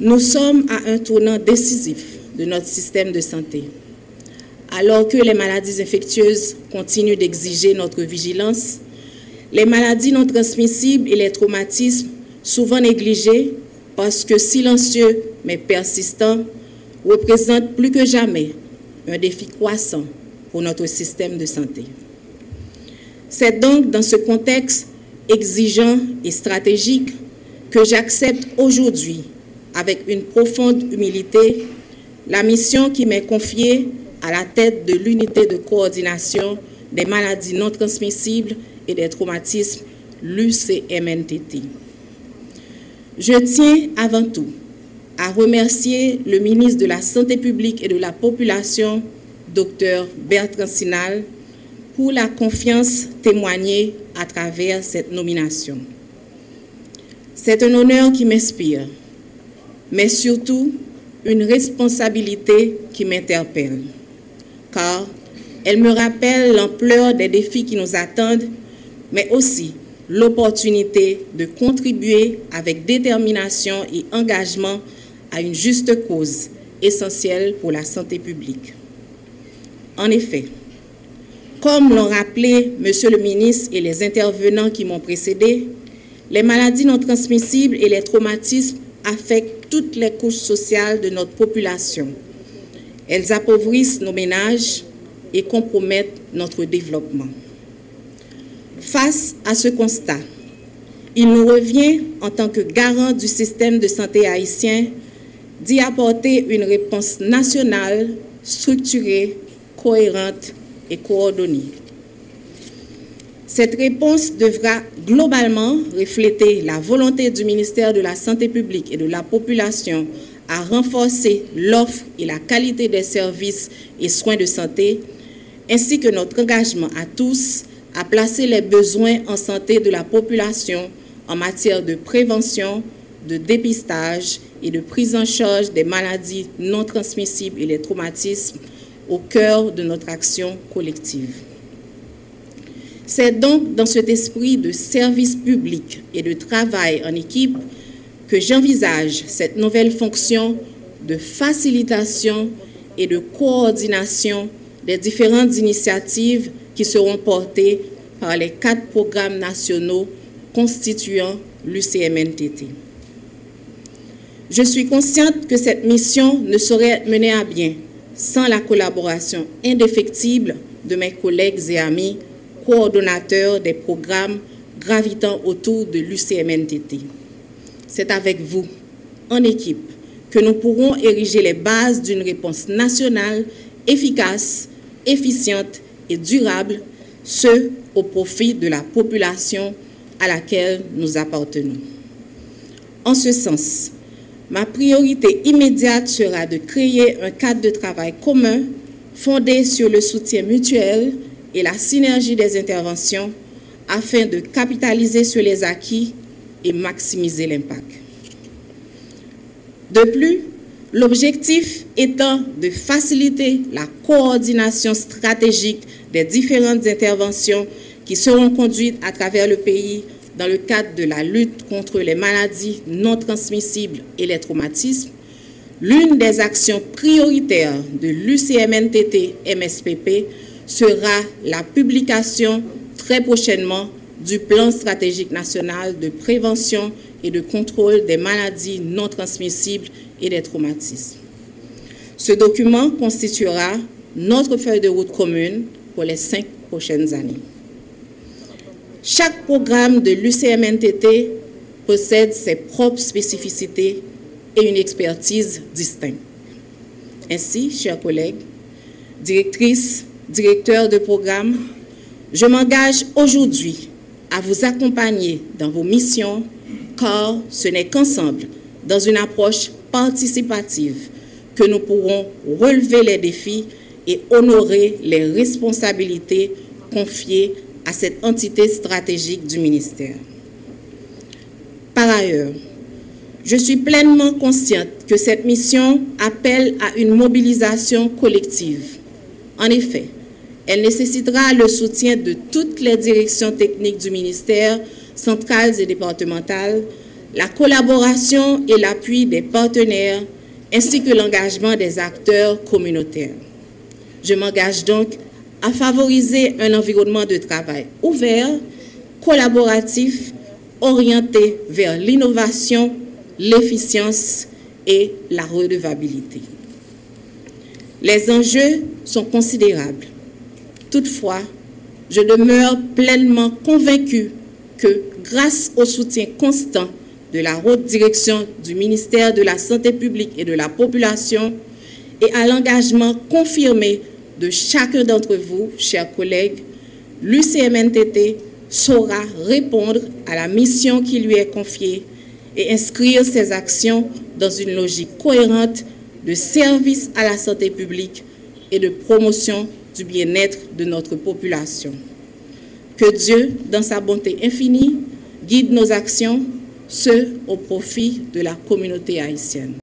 Nous sommes à un tournant décisif de notre système de santé. Alors que les maladies infectieuses continuent d'exiger notre vigilance, les maladies non transmissibles et les traumatismes, souvent négligés parce que silencieux mais persistants, représentent plus que jamais un défi croissant pour notre système de santé. C'est donc dans ce contexte exigeant et stratégique que j'accepte aujourd'hui, avec une profonde humilité, la mission qui m'est confiée à la tête de l'unité de coordination des maladies non transmissibles et des traumatismes, l'UCMNTT. Je tiens avant tout à remercier le ministre de la Santé publique et de la Population, Dr Bertrand Sinal, pour la confiance témoignée à travers cette nomination. C'est un honneur qui m'inspire, mais surtout une responsabilité qui m'interpelle, car elle me rappelle l'ampleur des défis qui nous attendent, mais aussi l'opportunité de contribuer avec détermination et engagement à une juste cause essentielle pour la santé publique. En effet, comme l'ont rappelé Monsieur le ministre et les intervenants qui m'ont précédé, les maladies non transmissibles et les traumatismes affectent toutes les couches sociales de notre population. Elles appauvrissent nos ménages et compromettent notre développement. Face à ce constat, il nous revient, en tant que garant du système de santé haïtien, d'y apporter une réponse nationale, structurée, cohérente et coordonnée. Cette réponse devra globalement refléter la volonté du ministère de la Santé publique et de la Population à renforcer l'offre et la qualité des services et soins de santé, ainsi que notre engagement à tous à placer les besoins en santé de la population en matière de prévention, de dépistage et de prise en charge des maladies non transmissibles et les traumatismes au cœur de notre action collective. C'est donc dans cet esprit de service public et de travail en équipe que j'envisage cette nouvelle fonction de facilitation et de coordination des différentes initiatives qui seront portées par les 4 programmes nationaux constituant l'UCMNTT. Je suis consciente que cette mission ne saurait être menée à bien sans la collaboration indéfectible de mes collègues et amis coordonnateurs des programmes gravitant autour de l'UCMNTT. C'est avec vous, en équipe, que nous pourrons ériger les bases d'une réponse nationale efficace, efficiente et durable, ce au profit de la population à laquelle nous appartenons. En ce sens, ma priorité immédiate sera de créer un cadre de travail commun fondé sur le soutien mutuel et la synergie des interventions afin de capitaliser sur les acquis et maximiser l'impact. De plus, l'objectif étant de faciliter la coordination stratégique des différentes interventions qui seront conduites à travers le pays dans le cadre de la lutte contre les maladies non transmissibles et les traumatismes, l'une des actions prioritaires de l'UCMNTT-MSPP sera la publication très prochainement du plan stratégique national de prévention et de contrôle des maladies non transmissibles et des traumatismes. Ce document constituera notre feuille de route commune pour les 5 prochaines années. Chaque programme de l'UCMNTT possède ses propres spécificités et une expertise distincte. Ainsi, chers collègues, directrices, directeurs de programme, je m'engage aujourd'hui à vous accompagner dans vos missions, car ce n'est qu'ensemble, dans une approche participative, que nous pourrons relever les défis et honorer les responsabilités confiées à cette entité stratégique du ministère. Par ailleurs, je suis pleinement consciente que cette mission appelle à une mobilisation collective. En effet, elle nécessitera le soutien de toutes les directions techniques du ministère, centrales et départementales, la collaboration et l'appui des partenaires, ainsi que l'engagement des acteurs communautaires. Je m'engage donc à favoriser un environnement de travail ouvert, collaboratif, orienté vers l'innovation, l'efficience et la redevabilité. Les enjeux sont considérables. Toutefois, je demeure pleinement convaincue que grâce au soutien constant de la haute direction du ministère de la Santé publique et de la Population et à l'engagement confirmé de chacun d'entre vous, chers collègues, l'UCMNTT saura répondre à la mission qui lui est confiée et inscrire ses actions dans une logique cohérente de service à la santé publique et de promotion du bien-être de notre population. Que Dieu, dans sa bonté infinie, guide nos actions, ce au profit de la communauté haïtienne.